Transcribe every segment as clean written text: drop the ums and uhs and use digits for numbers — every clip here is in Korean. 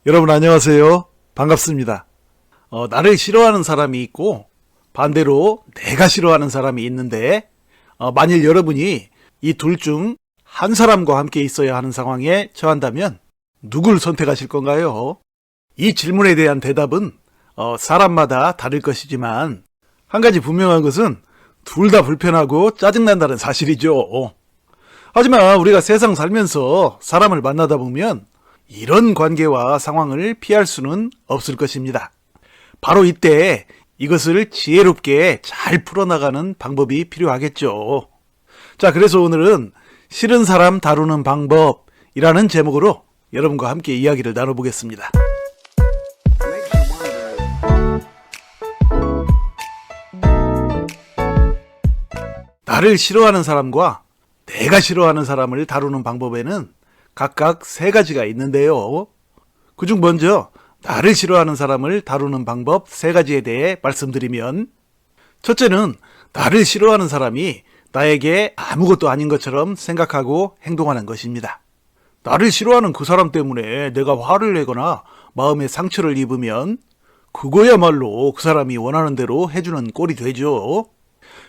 여러분 안녕하세요. 반갑습니다. 나를 싫어하는 사람이 있고 반대로 내가 싫어하는 사람이 있는데 만일 여러분이 이 둘 중 한 사람과 함께 있어야 하는 상황에 처한다면 누굴 선택하실 건가요? 이 질문에 대한 대답은 사람마다 다를 것이지만 한 가지 분명한 것은 둘 다 불편하고 짜증난다는 사실이죠. 하지만 우리가 세상 살면서 사람을 만나다 보면 이런 관계와 상황을 피할 수는 없을 것입니다. 바로 이때 이것을 지혜롭게 잘 풀어나가는 방법이 필요하겠죠. 자, 그래서 오늘은 싫은 사람 다루는 방법이라는 제목으로 여러분과 함께 이야기를 나눠보겠습니다. 나를 싫어하는 사람과 내가 싫어하는 사람을 다루는 방법에는 각각 세 가지가 있는데요. 그중 먼저 나를 싫어하는 사람을 다루는 방법 세 가지에 대해 말씀드리면, 첫째는 나를 싫어하는 사람이 나에게 아무것도 아닌 것처럼 생각하고 행동하는 것입니다. 나를 싫어하는 그 사람 때문에 내가 화를 내거나 마음에 상처를 입으면 그거야말로 그 사람이 원하는 대로 해주는 꼴이 되죠.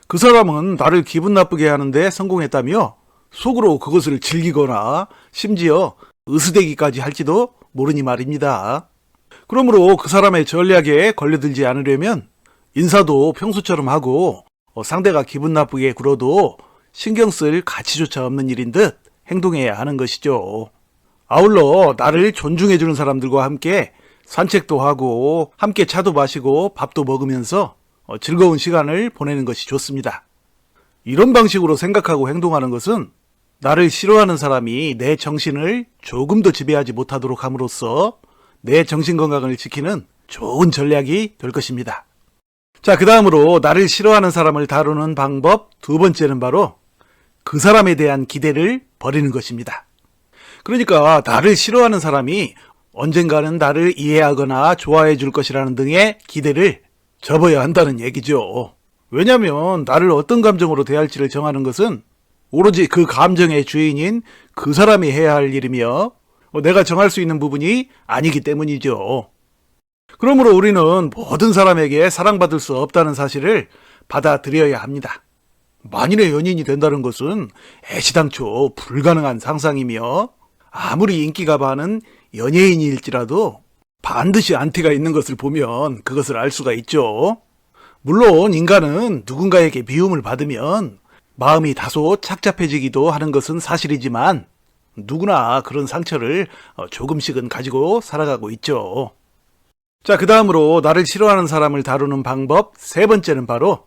그 사람은 나를 기분 나쁘게 하는데 성공했다며 속으로 그것을 즐기거나 심지어 으스대기까지 할지도 모르니 말입니다. 그러므로 그 사람의 전략에 걸려들지 않으려면 인사도 평소처럼 하고 상대가 기분 나쁘게 굴어도 신경 쓸 가치조차 없는 일인 듯 행동해야 하는 것이죠. 아울러 나를 존중해주는 사람들과 함께 산책도 하고 함께 차도 마시고 밥도 먹으면서 즐거운 시간을 보내는 것이 좋습니다. 이런 방식으로 생각하고 행동하는 것은 나를 싫어하는 사람이 내 정신을 조금 더 지배하지 못하도록 함으로써 내 정신 건강을 지키는 좋은 전략이 될 것입니다. 자, 그 다음으로 나를 싫어하는 사람을 다루는 방법 두 번째는 바로 그 사람에 대한 기대를 버리는 것입니다. 그러니까 나를 싫어하는 사람이 언젠가는 나를 이해하거나 좋아해 줄 것이라는 등의 기대를 접어야 한다는 얘기죠. 왜냐하면 나를 어떤 감정으로 대할지를 정하는 것은 오로지 그 감정의 주인인 그 사람이 해야 할 일이며 내가 정할 수 있는 부분이 아니기 때문이죠. 그러므로 우리는 모든 사람에게 사랑받을 수 없다는 사실을 받아들여야 합니다. 만일의 연인이 된다는 것은 애시당초 불가능한 상상이며 아무리 인기가 많은 연예인일지라도 반드시 안티가 있는 것을 보면 그것을 알 수가 있죠. 물론 인간은 누군가에게 미움을 받으면 마음이 다소 착잡해지기도 하는 것은 사실이지만 누구나 그런 상처를 조금씩은 가지고 살아가고 있죠. 자, 그 다음으로 나를 싫어하는 사람을 다루는 방법 세 번째는 바로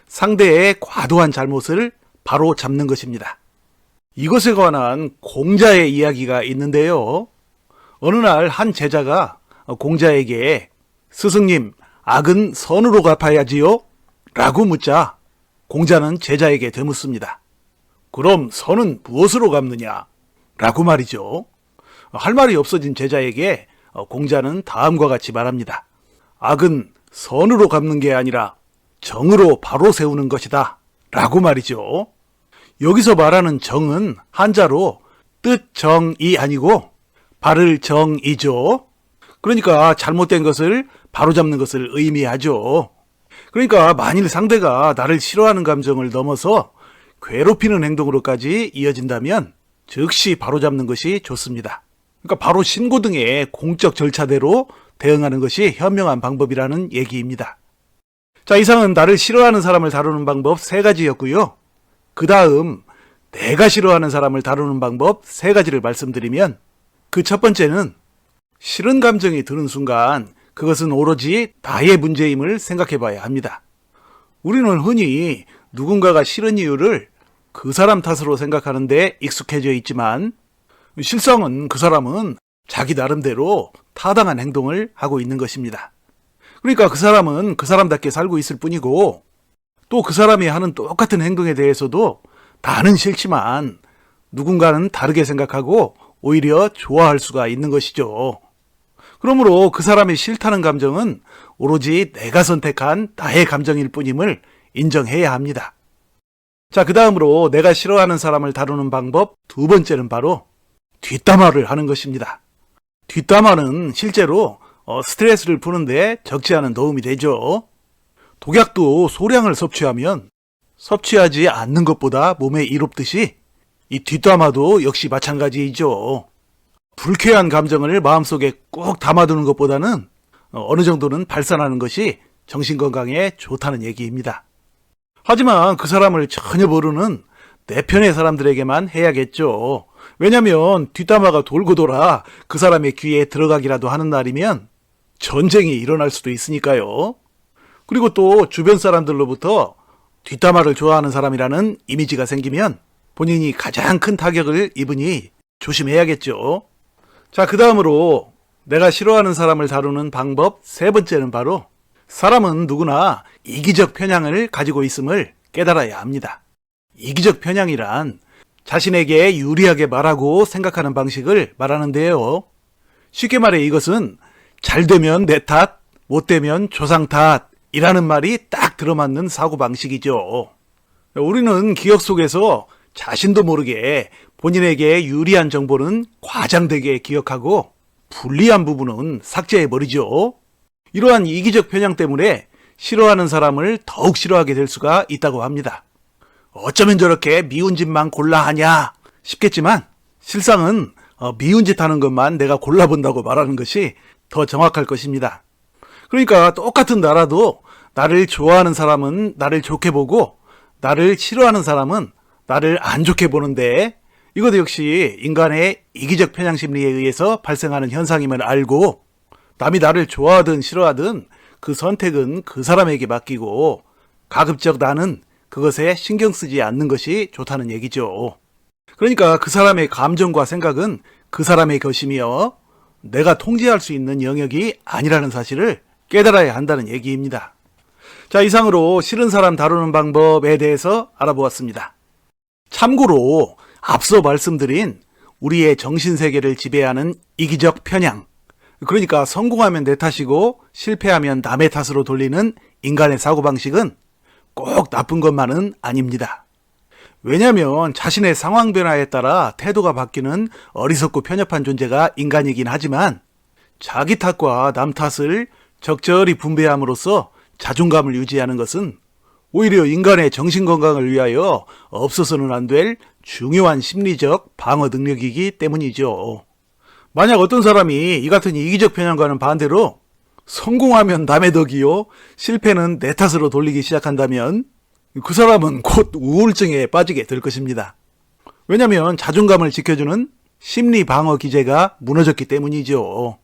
상대의 과도한 잘못을 바로 잡는 것입니다. 이것에 관한 공자의 이야기가 있는데요. 어느 날 한 제자가 공자에게 스승님, 악은 선으로 갚아야지요? 라고 묻자 공자는 제자에게 되묻습니다. 그럼 선은 무엇으로 갚느냐? 라고 말이죠. 할 말이 없어진 제자에게 공자는 다음과 같이 말합니다. 악은 선으로 갚는 게 아니라 정으로 바로 세우는 것이다. 라고 말이죠. 여기서 말하는 정은 한자로 뜻 정이 아니고 바를 정이죠. 그러니까 잘못된 것을 바로잡는 것을 의미하죠. 그러니까 만일 상대가 나를 싫어하는 감정을 넘어서 괴롭히는 행동으로까지 이어진다면 즉시 바로잡는 것이 좋습니다. 그러니까 바로 신고 등의 공적 절차대로 대응하는 것이 현명한 방법이라는 얘기입니다. 자, 이상은 나를 싫어하는 사람을 다루는 방법 세 가지였고요. 그 다음 내가 싫어하는 사람을 다루는 방법 세 가지를 말씀드리면, 그 첫 번째는 싫은 감정이 드는 순간 그것은 오로지 나의 문제임을 생각해 봐야 합니다. 우리는 흔히 누군가가 싫은 이유를 그 사람 탓으로 생각하는데 익숙해져 있지만 실상은 그 사람은 자기 나름대로 타당한 행동을 하고 있는 것입니다. 그러니까 그 사람은 그 사람답게 살고 있을 뿐이고 또 그 사람이 하는 똑같은 행동에 대해서도 나는 싫지만 누군가는 다르게 생각하고 오히려 좋아할 수가 있는 것이죠. 그러므로 그 사람이 싫다는 감정은 오로지 내가 선택한 나의 감정일 뿐임을 인정해야 합니다. 자, 그 다음으로 내가 싫어하는 사람을 다루는 방법 두 번째는 바로 뒷담화를 하는 것입니다. 뒷담화는 실제로 스트레스를 푸는데 적지 않은 도움이 되죠. 독약도 소량을 섭취하면 섭취하지 않는 것보다 몸에 이롭듯이 이 뒷담화도 역시 마찬가지이죠. 불쾌한 감정을 마음속에 꼭 담아두는 것보다는 어느 정도는 발산하는 것이 정신건강에 좋다는 얘기입니다. 하지만 그 사람을 전혀 모르는 내 편의 사람들에게만 해야겠죠. 왜냐면 뒷담화가 돌고 돌아 그 사람의 귀에 들어가기라도 하는 날이면 전쟁이 일어날 수도 있으니까요. 그리고 또 주변 사람들로부터 뒷담화를 좋아하는 사람이라는 이미지가 생기면 본인이 가장 큰 타격을 입으니 조심해야겠죠. 자, 그 다음으로 내가 싫어하는 사람을 다루는 방법 세 번째는 바로 사람은 누구나 이기적 편향을 가지고 있음을 깨달아야 합니다. 이기적 편향이란 자신에게 유리하게 말하고 생각하는 방식을 말하는데요. 쉽게 말해 이것은 잘 되면 내 탓, 못 되면 조상 탓이라는 말이 딱 들어맞는 사고방식이죠. 우리는 기억 속에서 자신도 모르게 본인에게 유리한 정보는 과장되게 기억하고 불리한 부분은 삭제해버리죠. 이러한 이기적 편향 때문에 싫어하는 사람을 더욱 싫어하게 될 수가 있다고 합니다. 어쩌면 저렇게 미운 짓만 골라 하냐 싶겠지만 실상은 미운 짓 하는 것만 내가 골라본다고 말하는 것이 더 정확할 것입니다. 그러니까 똑같은 나라도 나를 좋아하는 사람은 나를 좋게 보고 나를 싫어하는 사람은 나를 안 좋게 보는데 이것 역시 인간의 이기적 편향 심리에 의해서 발생하는 현상임을 알고 남이 나를 좋아하든 싫어하든 그 선택은 그 사람에게 맡기고 가급적 나는 그것에 신경 쓰지 않는 것이 좋다는 얘기죠. 그러니까 그 사람의 감정과 생각은 그 사람의 것이며 내가 통제할 수 있는 영역이 아니라는 사실을 깨달아야 한다는 얘기입니다. 자, 이상으로 싫은 사람 다루는 방법에 대해서 알아보았습니다. 참고로 앞서 말씀드린 우리의 정신세계를 지배하는 이기적 편향, 그러니까 성공하면 내 탓이고 실패하면 남의 탓으로 돌리는 인간의 사고방식은 꼭 나쁜 것만은 아닙니다. 왜냐하면 자신의 상황 변화에 따라 태도가 바뀌는 어리석고 편협한 존재가 인간이긴 하지만 자기 탓과 남 탓을 적절히 분배함으로써 자존감을 유지하는 것은 오히려 인간의 정신건강을 위하여 없어서는 안 될 중요한 심리적 방어 능력이기 때문이죠. 만약 어떤 사람이 이 같은 이기적 편향과는 반대로 성공하면 남의 덕이요, 실패는 내 탓으로 돌리기 시작한다면 그 사람은 곧 우울증에 빠지게 될 것입니다. 왜냐하면 자존감을 지켜주는 심리 방어 기제가 무너졌기 때문이죠.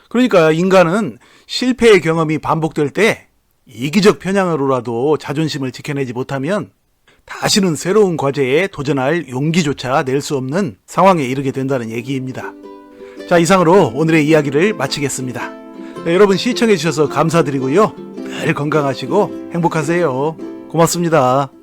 그러니까 인간은 실패의 경험이 반복될 때 이기적 편향으로라도 자존심을 지켜내지 못하면 다시는 새로운 과제에 도전할 용기조차 낼 수 없는 상황에 이르게 된다는 얘기입니다. 자, 이상으로 오늘의 이야기를 마치겠습니다. 네, 여러분 시청해 주셔서 감사드리고요. 늘 건강하시고 행복하세요. 고맙습니다.